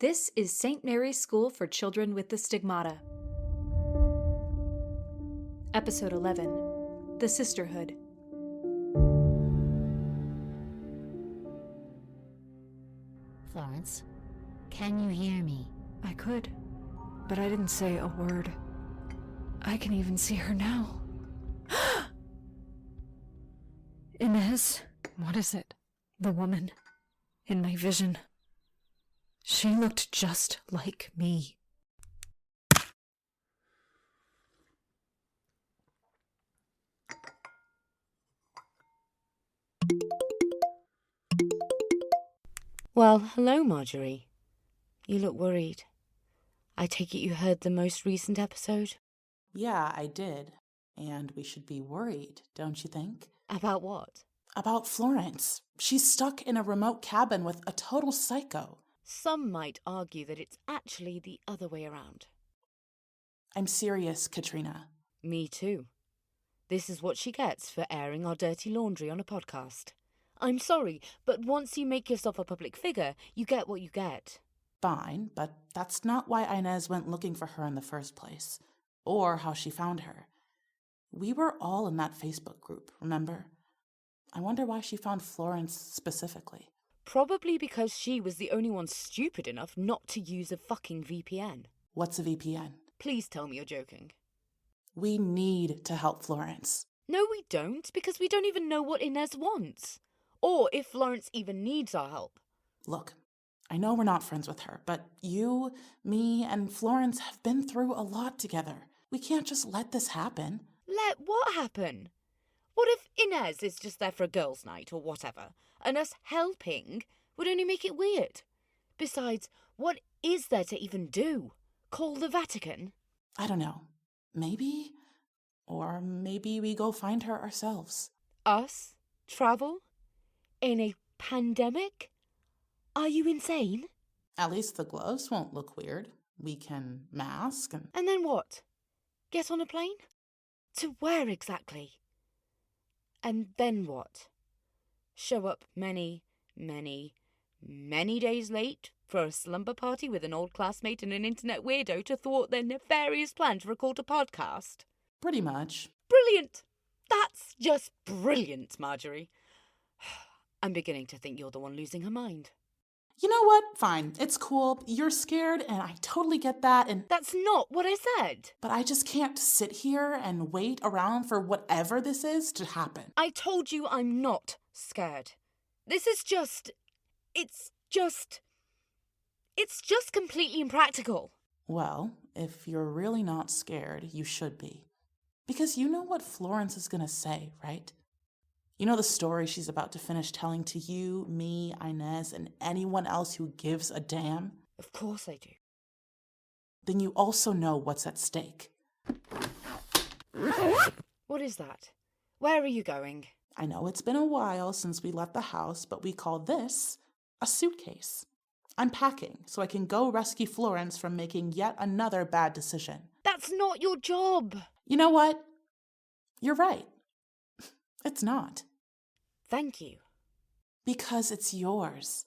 This is St. Mary's School for Children with the Stigmata. Episode 11, The Sisterhood. Florence, can you hear me? I could, but I didn't say a word. I can even see her now. Inez, what is it? The woman in my vision. She looked just like me. Well, hello, Marjory. You look worried. I take it you heard the most recent episode? Yeah, I did. And we should be worried, don't you think? About what? About Florence. She's stuck in a remote cabin with a total psycho. Some might argue that it's actually the other way around. I'm serious, Katrina. Me too. This is what she gets for airing our dirty laundry on a podcast. I'm sorry, but once you make yourself a public figure, you get what you get. Fine, but that's not why Inez went looking for her in the first place, or how she found her. We were all in that Facebook group, remember? I wonder why she found Florence specifically. Probably because she was the only one stupid enough not to use a fucking VPN. What's a VPN? Please tell me you're joking. We need to help Florence. No, we don't, because we don't even know what Inez wants. Or if Florence even needs our help. Look, I know we're not friends with her, but you, me, and Florence have been through a lot together. We can't just let this happen. Let what happen? What if Inez is just there for a girls' night or whatever, and us helping would only make it weird? Besides, what is there to even do? Call the Vatican? I don't know. Maybe? Or maybe we go find her ourselves. Us? Travel? In a pandemic? Are you insane? At least the gloves won't look weird. We can mask and... And then what? Get on a plane? To where exactly? And then what? Show up many days late for a slumber party with an old classmate and an internet weirdo to thwart their nefarious plan to record a podcast? Pretty much. Brilliant! That's just brilliant, Marjory. I'm beginning to think you're the one losing her mind. You know what? Fine. It's cool. You're scared, and I totally get that, and... That's not what I said. But I just can't sit here and wait around for whatever this is to happen. I told you I'm not scared. This is just... It's just completely impractical. Well, if you're really not scared, you should be. Because you know what Florence is gonna say, right? You know the story she's about to finish telling to you, me, Inez, and anyone else who gives a damn? Of course I do. Then you also know what's at stake. What is that? Where are you going? I know it's been a while since we left the house, but we call this a suitcase. I'm packing so I can go rescue Florence from making yet another bad decision. That's not your job. You know what? You're right. It's not. Thank you. Because it's yours.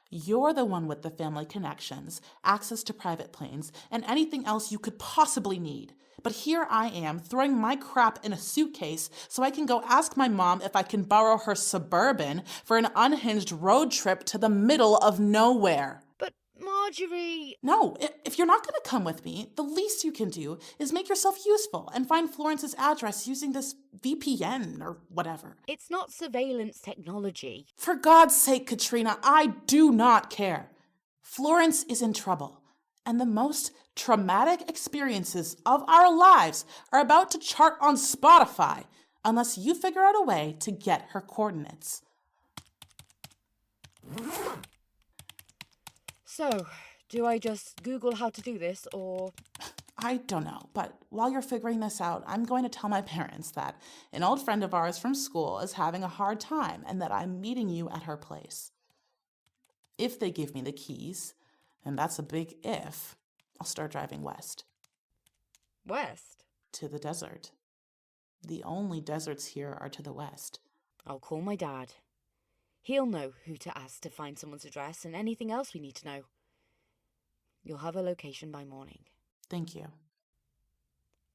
You're the one with the family connections, access to private planes, and anything else you could possibly need. But here I am, throwing my crap in a suitcase so I can go ask my mom if I can borrow her Suburban for an unhinged road trip to the middle of nowhere. But Marjory... No, if you're not going to come with me, the least you can do is make yourself useful and find Florence's address using this VPN or whatever. It's not surveillance technology. For God's sake, Katrina, I do not care. Florence is in trouble, and the most traumatic experiences of our lives are about to chart on Spotify unless you figure out a way to get her coordinates. So, do I just Google how to do this, or... I don't know, but while you're figuring this out, I'm going to tell my parents that an old friend of ours from school is having a hard time and that I'm meeting you at her place. If they give me the keys, and that's a big if, I'll start driving west. West? To the desert. The only deserts here are to the west. I'll call my dad. He'll know who to ask to find someone's address and anything else we need to know. You'll have a location by morning. Thank you.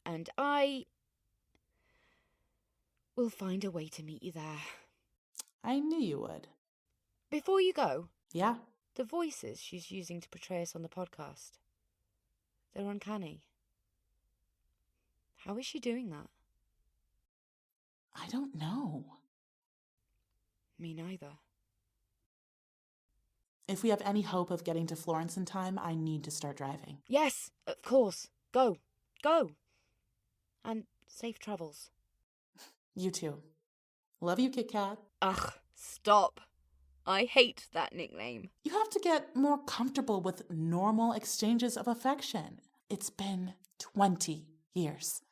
And I will find a way to meet you there. I knew you would. Before you go, Yeah? the voices she's using to portray us on the podcast, they're uncanny. How is she doing that? I don't know. Me neither. If we have any hope of getting to Florence in time, I need to start driving. Yes, of course. Go. Go. And safe travels. You too. Love you, Kit Kat. Ugh, stop. I hate that nickname. You have to get more comfortable with normal exchanges of affection. It's been 20 years.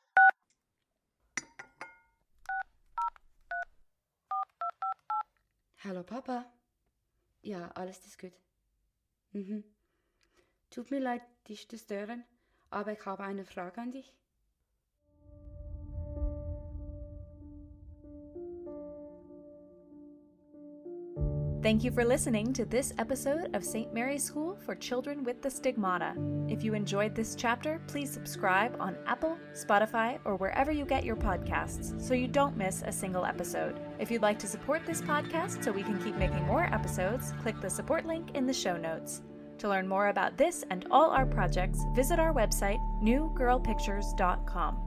Hallo Papa. Ja, alles ist gut. Tut mir leid, dich zu stören, aber ich habe eine Frage an dich. Thank you for listening to this episode of St. Mary's School for Children with the Stigmata. If you enjoyed this chapter, please subscribe on Apple, Spotify, or wherever you get your podcasts so you don't miss a single episode. If you'd like to support this podcast so we can keep making more episodes, click the support link in the show notes. To learn more about this and all our projects, visit our website, newgirlpictures.com.